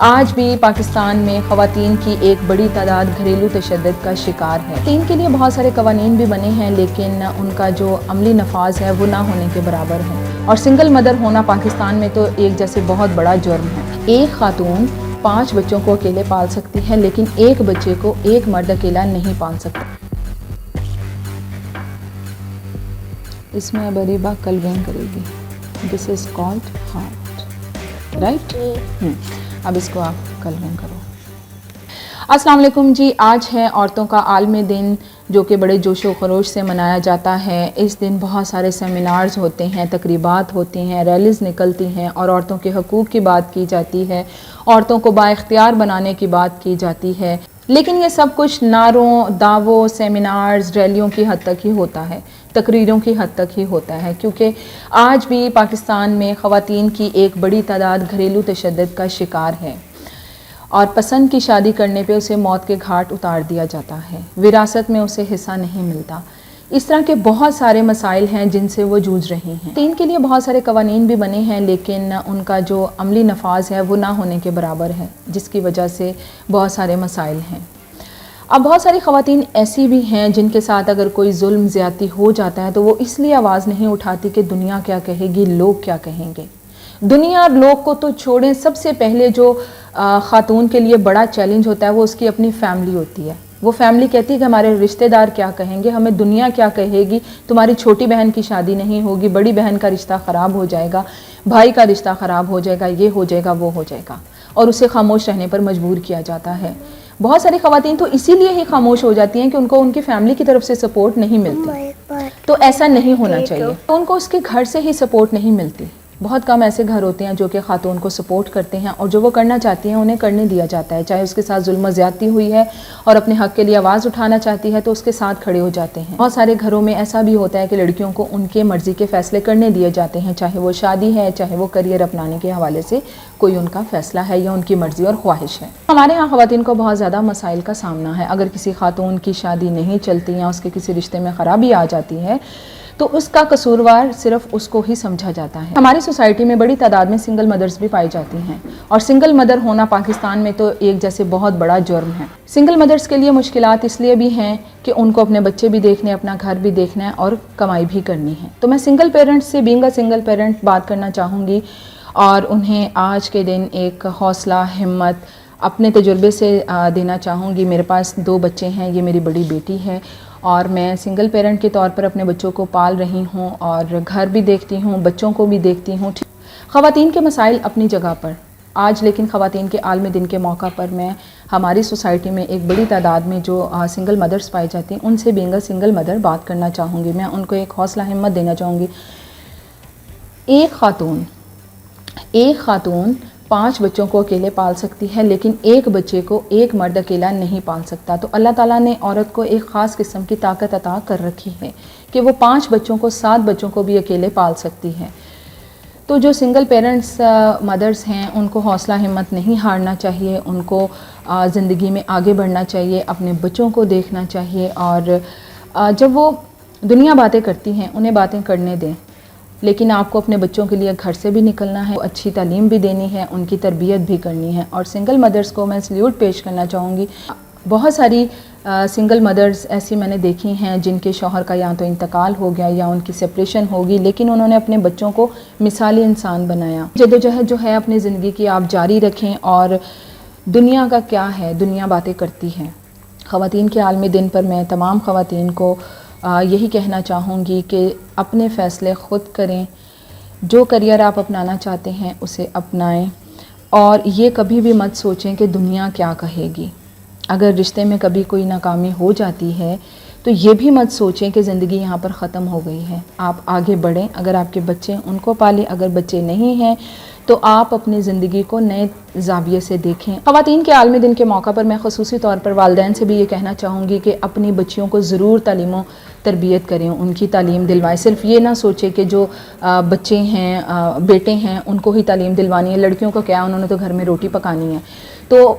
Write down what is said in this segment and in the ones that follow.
آج بھی پاکستان میں خواتین کی ایک بڑی تعداد گھریلو تشدد کا شکار ہے۔ خواتین کے لیے بہت سارے قوانین بھی بنے ہیں لیکن ان کا جو عملی نفاذ ہے وہ نہ ہونے کے برابر ہے، اور سنگل مدر ہونا پاکستان میں تو ایک جیسے بہت بڑا جرم ہے۔ ایک خاتون 5 بچوں کو اکیلے پال سکتی ہے لیکن ایک بچے کو ایک مرد اکیلا نہیں پال سکتا۔ اس میں اب اریبہ کلوین کرے گی۔ دس از کالڈ ہارٹ، رائٹ؟ اب اس کو آپ کلوین کرو۔ السلام علیکم جی، آج ہے عورتوں کا عالمی دن جو کہ بڑے جوش و خروش سے منایا جاتا ہے۔ اس دن بہت سارے سیمینارز ہوتے ہیں، تقریبات ہوتی ہیں، ریلیز نکلتی ہیں اور عورتوں کے حقوق کی بات کی جاتی ہے، عورتوں کو بااختیار بنانے کی بات کی جاتی ہے، لیکن یہ سب کچھ نعروں، دعووں، سیمینارز، ریلیوں کی حد تک ہی ہوتا ہے، تقریروں کی حد تک ہی ہوتا ہے، کیونکہ آج بھی پاکستان میں خواتین کی ایک بڑی تعداد گھریلو تشدد کا شکار ہے اور پسند کی شادی کرنے پہ اسے موت کے گھاٹ اتار دیا جاتا ہے، وراثت میں اسے حصہ نہیں ملتا۔ اس طرح کے بہت سارے مسائل ہیں جن سے وہ جوجھ رہی ہیں۔ خواتین کے لیے بہت سارے قوانین بھی بنے ہیں لیکن ان کا جو عملی نفاذ ہے وہ نہ ہونے کے برابر ہے، جس کی وجہ سے بہت سارے مسائل ہیں۔ اب بہت ساری خواتین ایسی بھی ہیں جن کے ساتھ اگر کوئی ظلم زیادتی ہو جاتا ہے تو وہ اس لیے آواز نہیں اٹھاتی کہ دنیا کیا کہے گی، لوگ کیا کہیں گے۔ دنیا اور لوگ کو تو چھوڑیں، سب سے پہلے جو خاتون کے لیے بڑا چیلنج ہوتا ہے وہ اس کی اپنی فیملی ہوتی ہے۔ وہ فیملی کہتی ہے کہ ہمارے رشتہ دار کیا کہیں گے، ہمیں دنیا کیا کہے گی، تمہاری چھوٹی بہن کی شادی نہیں ہوگی، بڑی بہن کا رشتہ خراب ہو جائے گا، بھائی کا رشتہ خراب ہو جائے گا، یہ ہو جائے گا، وہ ہو جائے گا، اور اسے خاموش رہنے پر مجبور کیا جاتا ہے۔ بہت ساری خواتین تو اسی لیے ہی خاموش ہو جاتی ہیں کہ ان کو ان کی فیملی کی طرف سے سپورٹ نہیں ملتی، تو ایسا نہیں ہونا چاہیے۔ ان کو اس کے گھر سے ہی سپورٹ نہیں ملتی۔ بہت کم ایسے گھر ہوتے ہیں جو کہ خاتون کو سپورٹ کرتے ہیں اور جو وہ کرنا چاہتی ہیں انہیں کرنے دیا جاتا ہے، چاہے اس کے ساتھ ظلم و زیادتی ہوئی ہے اور اپنے حق کے لیے آواز اٹھانا چاہتی ہے تو اس کے ساتھ کھڑے ہو جاتے ہیں۔ بہت سارے گھروں میں ایسا بھی ہوتا ہے کہ لڑکیوں کو ان کے مرضی کے فیصلے کرنے دیے جاتے ہیں، چاہے وہ شادی ہے، چاہے وہ کریئر اپنانے کے حوالے سے کوئی ان کا فیصلہ ہے یا ان کی مرضی اور خواہش ہے۔ ہمارے ہاں خواتین کو بہت زیادہ مسائل کا سامنا ہے۔ اگر کسی خاتون کی شادی نہیں چلتی یا اس کے کسی رشتے میں خرابی آ جاتی ہے تو اس کا قصوروار صرف اس کو ہی سمجھا جاتا ہے۔ ہماری سوسائٹی میں بڑی تعداد میں سنگل مدرز بھی پائی جاتی ہیں، اور سنگل مدر ہونا پاکستان میں تو ایک جیسے بہت بڑا جرم ہے۔ سنگل مدرز کے لیے مشکلات اس لیے بھی ہیں کہ ان کو اپنے بچے بھی دیکھنے، اپنا گھر بھی دیکھنا ہے اور کمائی بھی کرنی ہے۔ تو میں سنگل پیرنٹ سے، بینگ اے سنگل پیرنٹ، بات کرنا چاہوں گی اور انہیں آج کے دن ایک حوصلہ، ہمت اپنے تجربے سے دینا چاہوں گی۔ میرے پاس 2 بچے ہیں، یہ میری بڑی بیٹی ہے اور میں سنگل پیرنٹ کے طور پر اپنے بچوں کو پال رہی ہوں اور گھر بھی دیکھتی ہوں، بچوں کو بھی دیکھتی ہوں۔ خواتین کے مسائل اپنی جگہ پر آج، لیکن خواتین کے عالمی دن کے موقع پر میں ہماری سوسائٹی میں ایک بڑی تعداد میں جو سنگل مدرز پائی جاتی ہیں ان سے بینگ اے سنگل مدر بات کرنا چاہوں گی۔ میں ان کو ایک حوصلہ ہمت دینا چاہوں گی۔ ایک خاتون 5 بچوں کو اکیلے پال سکتی ہے لیکن ایک بچے کو ایک مرد اکیلا نہیں پال سکتا۔ تو اللہ تعالیٰ نے عورت کو ایک خاص قسم کی طاقت عطا کر رکھی ہے کہ وہ 5 بچوں کو، 7 بچوں کو بھی اکیلے پال سکتی ہے۔ تو جو سنگل پیرنٹس مدرز ہیں ان کو حوصلہ ہمت نہیں ہارنا چاہیے، ان کو زندگی میں آگے بڑھنا چاہیے، اپنے بچوں کو دیکھنا چاہیے، اور جب وہ دنیا باتیں کرتی ہیں انہیں باتیں کرنے دیں، لیکن آپ کو اپنے بچوں کے لیے گھر سے بھی نکلنا ہے، اچھی تعلیم بھی دینی ہے، ان کی تربیت بھی کرنی ہے۔ اور سنگل مدرز کو میں سلیوٹ پیش کرنا چاہوں گی۔ بہت ساری سنگل مدرز ایسی میں نے دیکھی ہیں جن کے شوہر کا یا تو انتقال ہو گیا یا ان کی سپریشن ہوگی، لیکن انہوں نے اپنے بچوں کو مثالی انسان بنایا۔ جدوجہد جو ہے اپنی زندگی کی آپ جاری رکھیں، اور دنیا کا کیا ہے، دنیا باتیں کرتی ہے۔ خواتین کے عالمی دن پر میں تمام خواتین کو یہی کہنا چاہوں گی کہ اپنے فیصلے خود کریں، جو کریئر آپ اپنانا چاہتے ہیں اسے اپنائیں، اور یہ کبھی بھی مت سوچیں کہ دنیا کیا کہے گی۔ اگر رشتے میں کبھی کوئی ناکامی ہو جاتی ہے تو یہ بھی مت سوچیں کہ زندگی یہاں پر ختم ہو گئی ہے۔ آپ آگے بڑھیں، اگر آپ کے بچے ہیں ان کو پالیں، اگر بچے نہیں ہیں تو آپ اپنی زندگی کو نئے زاویے سے دیکھیں۔ خواتین کے عالمی دن کے موقع پر میں خصوصی طور پر والدین سے بھی یہ کہنا چاہوں گی کہ اپنی بچیوں کو ضرور تعلیم و تربیت کریں، ان کی تعلیم دلوائیں۔ صرف یہ نہ سوچیں کہ جو بچے ہیں، بیٹے ہیں، ان کو ہی تعلیم دلوانی ہے، لڑکیوں کو کیا، انہوں نے تو گھر میں روٹی پکانی ہے۔ تو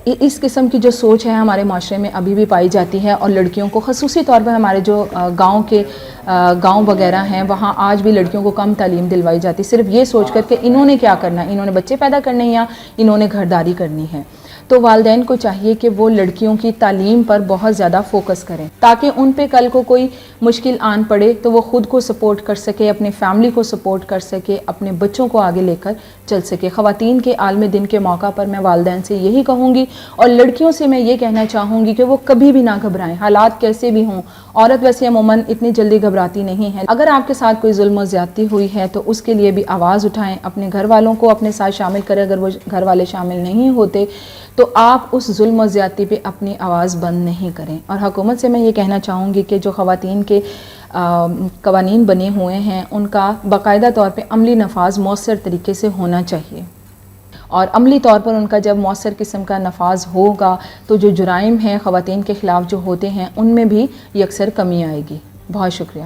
اس قسم کی جو سوچ ہے ہمارے معاشرے میں ابھی بھی پائی جاتی ہے، اور لڑکیوں کو خصوصی طور پر ہمارے جو گاؤں وغیرہ ہیں وہاں آج بھی لڑکیوں کو کم تعلیم دلوائی جاتی، صرف یہ سوچ کر کہ انہوں نے کیا کرنا ہے، انہوں نے بچے پیدا کرنے ہیں یا انہوں نے گھرداری کرنی ہے۔ تو والدین کو چاہیے کہ وہ لڑکیوں کی تعلیم پر بہت زیادہ فوکس کریں تاکہ ان پہ کل کو کوئی مشکل آن پڑے تو وہ خود کو سپورٹ کر سکے، اپنے فیملی کو سپورٹ کر سکے، اپنے بچوں کو آگے لے کر چل سکے۔ خواتین کے عالم دن کے موقع پر میں والدین سے یہی کہوں گی، اور لڑکیوں سے میں یہ کہنا چاہوں گی کہ وہ کبھی بھی نہ گھبرائیں، حالات کیسے بھی ہوں۔ عورت ویسے عموماً اتنی جلدی گھبراتی نہیں ہے۔ اگر آپ کے ساتھ کوئی ظلم و زیادتی ہوئی ہے تو اس کے لیے بھی آواز اٹھائیں، اپنے گھر والوں کو اپنے ساتھ شامل کریں، اگر وہ گھر والے شامل نہیں ہوتے تو آپ اس ظلم و زیادتی پہ اپنی آواز بند نہیں کریں۔ اور حکومت سے میں یہ کہنا چاہوں گی کہ جو خواتین کے قوانین بنے ہوئے ہیں ان کا باقاعدہ طور پہ عملی نفاذ مؤثر طریقے سے ہونا چاہیے، اور عملی طور پر ان کا جب مؤثر قسم کا نفاذ ہوگا تو جو جرائم ہیں خواتین کے خلاف جو ہوتے ہیں ان میں بھی یکسر کمی آئے گی۔ بہت شکریہ۔